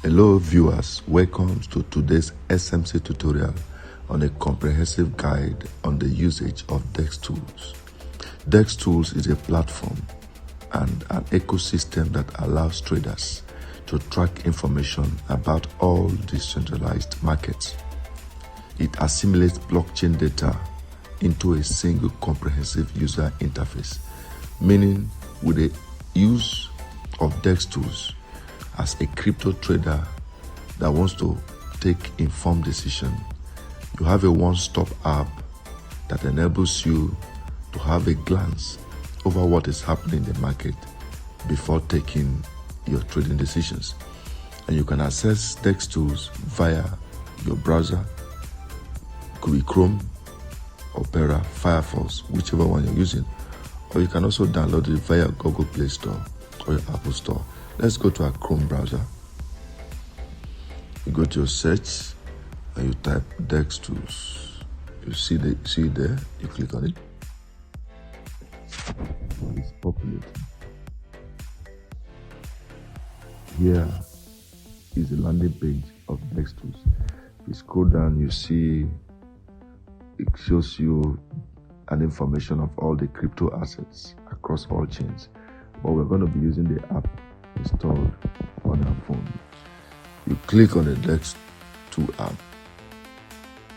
Hello viewers, welcome to today's SMC tutorial on a comprehensive guide on the usage of DEX tools. DEX tools is a platform and an ecosystem that allows traders to track information about all decentralized markets. It assimilates blockchain data into a single comprehensive user interface, meaning with the use of DEX tools, as a crypto trader that wants to take informed decision, you have a one-stop app that enables you to have a glance over what is happening in the market before taking your trading decisions. And you can access DEX tools via your browser, could be Chrome, Opera, Firefox, whichever one you're using, or you can also download it via Google Play Store or your Apple Store. Let's go to our Chrome browser. You go to your search and you type DEX tools. You see it there, you click on it. It's populating. Here is the landing page of DEX tools. If you scroll down, you see it shows you an information of all the crypto assets across all chains. But we're going to be using the app installed on our phone. You click on the DEX tool app.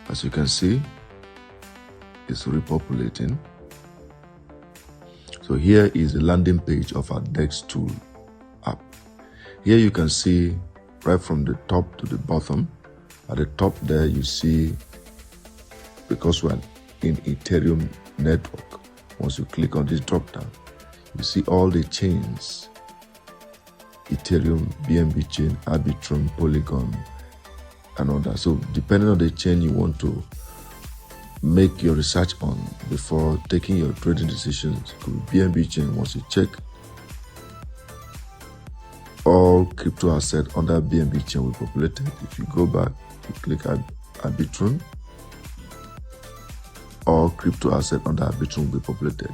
As you can see, it's repopulating. So here is the landing page of our DEX tool app. Here you can see right from the top to the bottom. At the top there you see, because we're in Ethereum network, once you click on this drop down, you see all the chains: Ethereum, BNB chain, Arbitrum, Polygon, and all that. So depending on the chain you want to make your research on before taking your trading decisions, it could be BNB chain. Once you check, all crypto assets under BNB chain will be populated. If you go back, you click Arbitrum, all crypto assets under Arbitrum will be populated.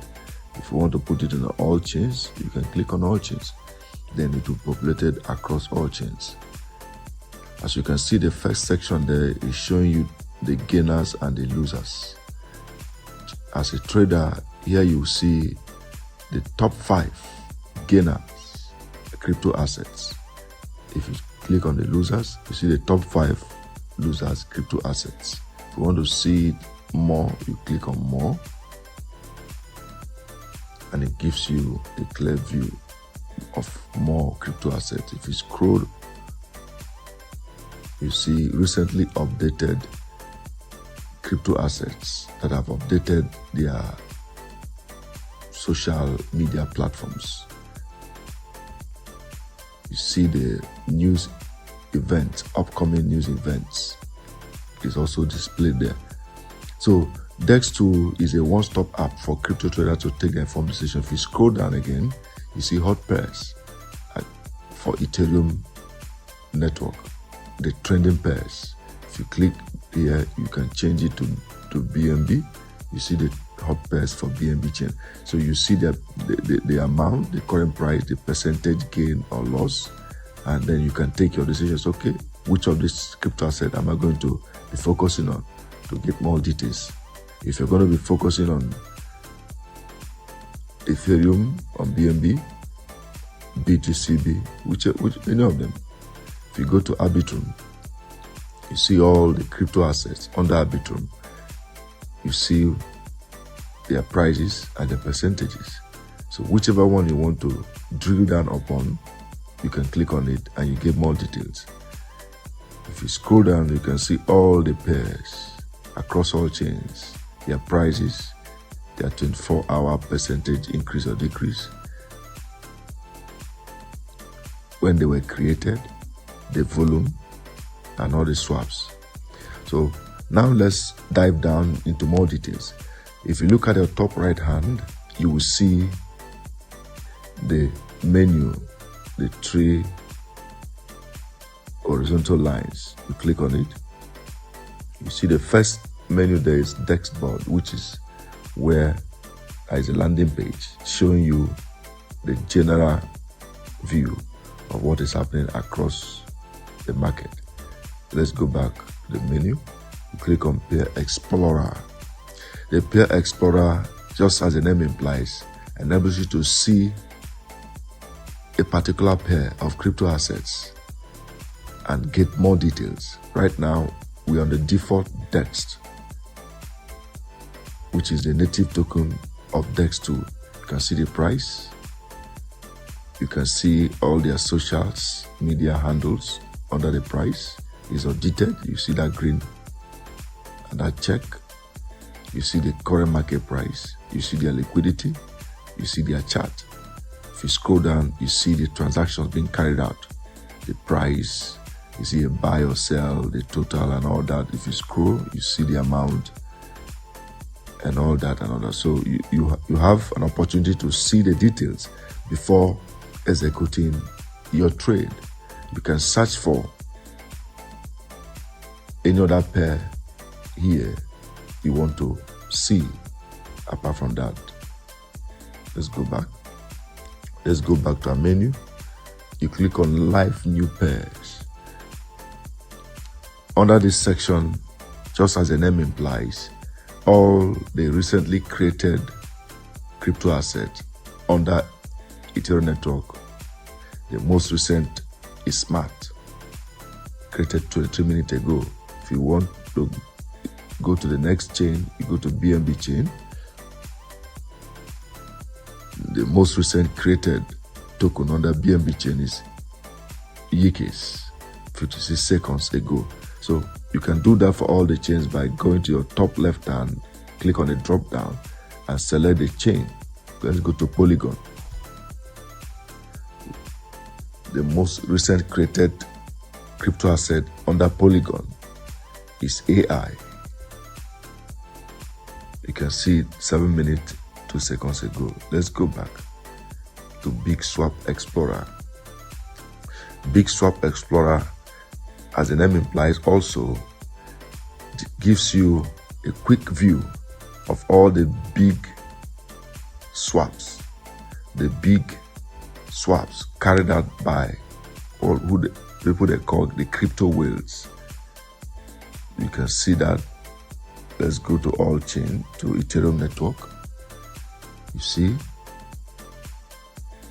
If you want to put it in all chains, you can click on all chains. Then it will be populated across all chains. As you can see, the first section there is showing you the gainers and the losers. As a trader, here you see the top 5 gainers, crypto assets. If you click on the losers, you see the top 5 losers, crypto assets. If you want to see it more, you click on more, and it gives you a clear view of more crypto assets. If you scroll, you see recently updated crypto assets that have updated their social media platforms. You see the news events, upcoming news events is also displayed there. So DEX tool is a one-stop app for crypto traders to take the informed decision. If you scroll down again, you see hot pairs for Ethereum network, the trending pairs. If you click here, you can change it to BNB. You see the hot pairs for BNB chain. So you see the amount, the current price, the percentage gain or loss, and then you can take your decisions. Okay, which of these crypto assets am I going to be focusing on to get more details? If you're going to be focusing on Ethereum, on BNB, BTCB, which any of them. If you go to Arbitrum, you see all the crypto assets under Arbitrum. You see their prices and their percentages. So whichever one you want to drill down upon, you can click on it and you get more details. If you scroll down, you can see all the pairs across all chains, their prices, their 24-hour percentage increase or decrease, when they were created, the volume, and all the swaps. So now let's dive down into more details. If you look at the top right hand, you will see the menu, the 3 horizontal lines. You click on it, you see the first menu there is DEX board, which is where there is a landing page showing you the general view of what is happening across the market. Let's go back to the menu. Click on Pair Explorer. The Pair Explorer, just as the name implies, enables you to see a particular pair of crypto assets and get more details. Right now, we're on the default DEX, which is the native token of DEX2. You can see the price. You can see all their socials, media handles under the price. Is audited. You see that green and that check. You see the current market price. You see their liquidity. You see their chart. If you scroll down, you see the transactions being carried out, the price. You see a buy or sell, the total and all that. If you scroll, you see the amount and all that and all that. So you have an opportunity to see the details before executing your trade. You can search for any other pair here you want to see. Apart from that, let's go back. Let's go back to our menu. You click on Live New Pairs. Under this section, just as the name implies, all the recently created crypto assets under Ethereum network. The most recent is Smart, created 23 minutes ago. If you want to go to the next chain, you go to BNB chain. The most recent created token under BNB chain is Yikes, 56 seconds ago. So you can do that for all the chains by going to your top left hand, click on the drop down and select the chain. Let's go to Polygon. The most recent created crypto asset under Polygon is AI. You can see it 7 minutes, 2 seconds ago. Let's go back to Big Swap Explorer. Big Swap Explorer, as the name implies, also gives you a quick view of all the big swaps, carried out by all the people they call the crypto whales. You can see that. Let's go to all chain, to Ethereum network. You see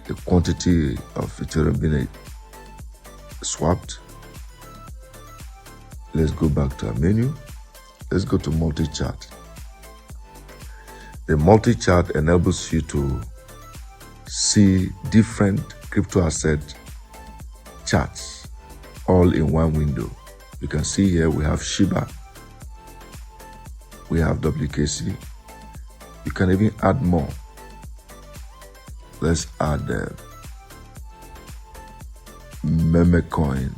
the quantity of Ethereum being swapped. Let's go back to our menu. Let's go to multi-chart. The multi-chart enables you to see different crypto asset charts all in one window. You can see here we have Shiba, we have WKC. You can even add more. Let's add meme coin.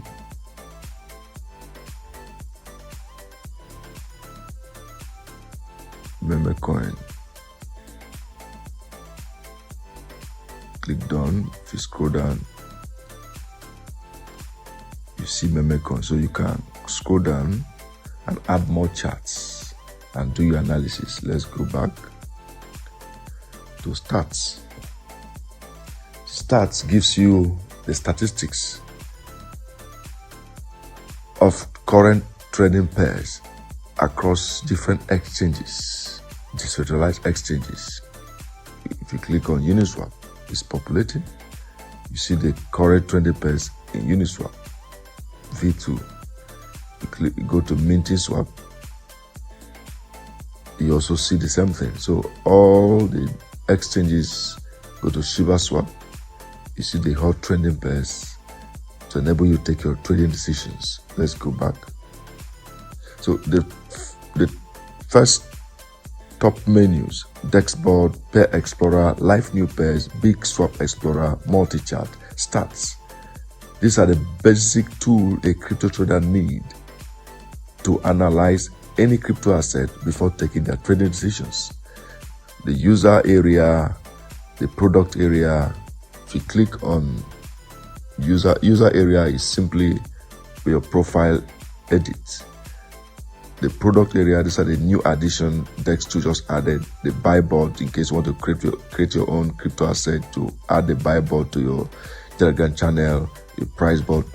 Click done. If you scroll down, you see meme coin. So you can scroll down and add more charts and do your analysis. Let's go back to stats. Stats gives you the statistics of current trading pairs across different exchanges, decentralized exchanges. If you click on Uniswap, it's populating. You see the current trading pairs in Uniswap V2. You go to Minting Swap. You also see the same thing. So all the exchanges, go to Shiba Swap. You see the hot trending pairs to enable you to take your trading decisions. Let's go back. So the first top menus: Dexboard, Pair Explorer, Live New Pairs, Big Swap Explorer, Multi-Chart, Stats. These are the basic tools a crypto trader need to analyze any crypto asset before taking their trading decisions. The user area, the product area. If you click on user area, is simply your profile edit. The product area, these are the new addition Dex2 just added. The buy board, in case you want to create your own crypto asset, to add the buy board to your Telegram channel, your price board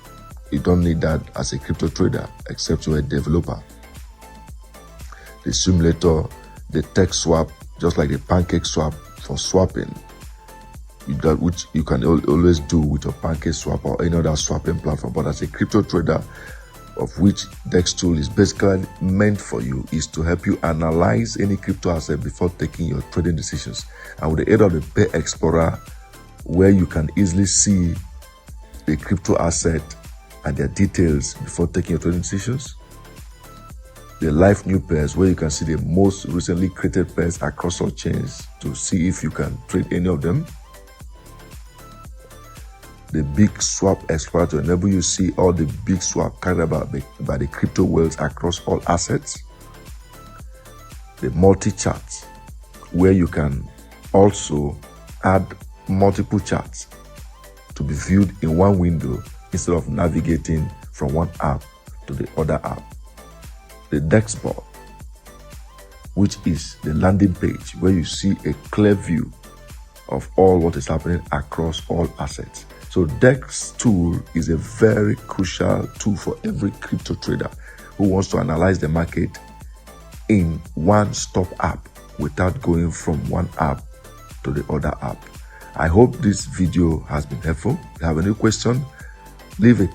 You don't need that as a crypto trader except you're a developer. The simulator, the text swap, just like the pancake swap for swapping, which you can always do with your pancake swap or any other swapping platform. But as a crypto trader, of which DEX tool is basically meant for you, is to help you analyze any crypto asset before taking your trading decisions. And with the aid of the Pay Explorer, where you can easily see the crypto asset and their details before taking your trading decisions. The live new pairs, where you can see the most recently created pairs across all chains to see if you can trade any of them. The big swap explorer to enable you to see all the big swap carried about by the crypto whales across all assets. The multi-charts, where you can also add multiple charts to be viewed in one window instead of navigating from one app to the other app. The DEX board, which is the landing page where you see a clear view of all what is happening across all assets. So DEX tool is a very crucial tool for every crypto trader who wants to analyze the market in one-stop app without going from one app to the other app. I hope this video has been helpful. If you have any question, leave a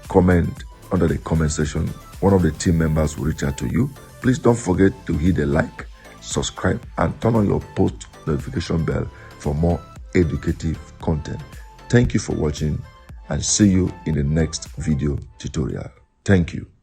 comment under the comment section. One of the team members will reach out to you. Please don't forget to hit the like, subscribe, and turn on your post notification bell for more educative content. Thank you for watching, and see you in the next video tutorial. Thank you.